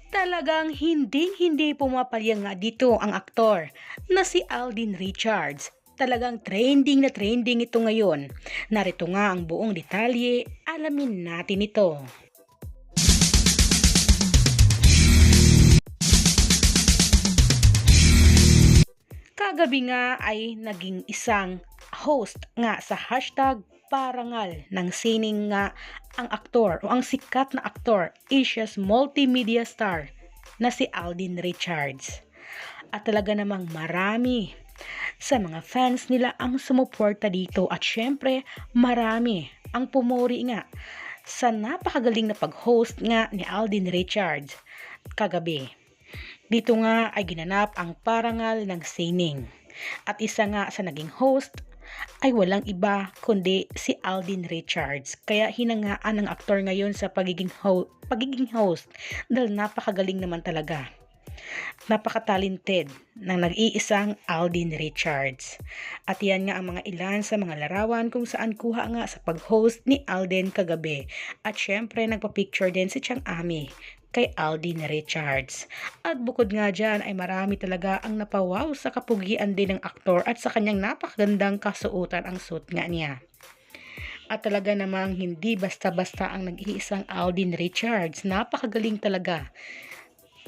Talagang hinding-hindi pumapalya nga dito ang aktor na si Alden Richards. Talagang trending na trending ito ngayon. Narito nga ang buong detalye, alamin natin ito. Kagabi nga ay naging isang host nga sa hashtag parangal ng sining nga ang aktor o ang sikat na aktor, Asia's multimedia star na si Alden Richards. At talaga namang marami sa mga fans nila ang sumuporta dito at syempre marami ang pumuri nga sa napakagaling na pag-host nga ni Alden Richards kagabi. Dito nga ay ginanap ang parangal ng sining. At isa nga sa naging host ay walang iba kundi si Alden Richards. Kaya hinangaan ng aktor ngayon sa pagiging host dahil napakagaling naman talaga. Napaka-talented ng nag-iisang Alden Richards. At yan nga ang mga ilan sa mga larawan kung saan kuha nga sa pag-host ni Alden kagabi. At syempre nagpa-picture din si Chang Ami kay Alden Richards. At bukod nga dyan ay marami talaga ang napawaw sa kapugian din ng aktor at sa kanyang napakagandang kasuotan ang suit nga niya. At talaga namang hindi basta-basta ang nag-iisang Alden Richards. Napakagaling talaga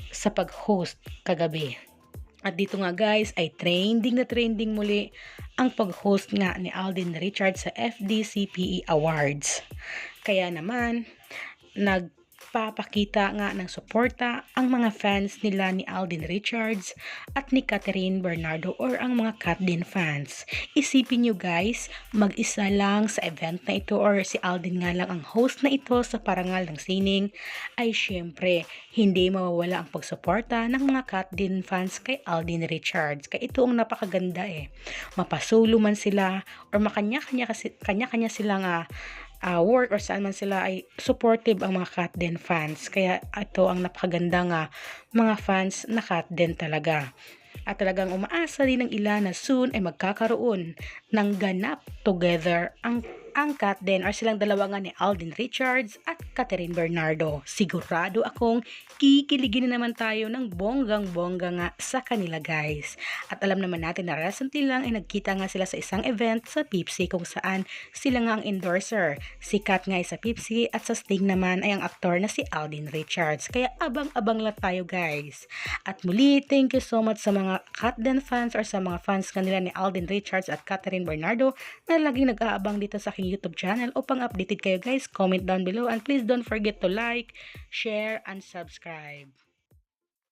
sa pag-host kagabi. At dito nga guys ay trending na trending muli ang pag-host nga ni Alden Richards sa FDCPE Awards. Kaya naman nagpapakita nga ng suporta ang mga fans nila ni Alden Richards at ni Catherine Bernardo or ang mga Kat din fans. Isipin nyo guys, mag-isa lang sa event na ito or si Alden nga lang ang host na ito sa parangal ng sining ay syempre hindi mawawala ang pagsuporta ng mga Kat din fans kay Alden Richards. Kaya ito ang napakaganda mapasulo man sila or kanya-kanya silang work or saan man sila ay supportive ang mga Kat din fans. Kaya ito ang napakaganda nga mga fans na Kat din talaga. At talagang umaasa din ng ilan na soon ay magkakaroon ng ganap together ang Kat din or silang dalawa nga ni Alden Richards at Catherine Bernardo. Sigurado akong kikiligin na naman tayo ng bonggang-bongga nga sa kanila guys. At alam naman natin na recently lang ay nagkita nga sila sa isang event sa Pepsi kung saan sila nga ang endorser. Si Kat nga ay sa Pepsi at sa Sting naman ay ang aktor na si Alden Richards. Kaya abang-abang lang tayo guys. At muli, thank you so much sa mga Kat din fans or sa mga fans kanila ni Alden Richards at Catherine Bernardo na laging nag-aabang dito sa aking YouTube channel. Upang updated kayo guys, comment down below and please don't forget to like, share, and subscribe.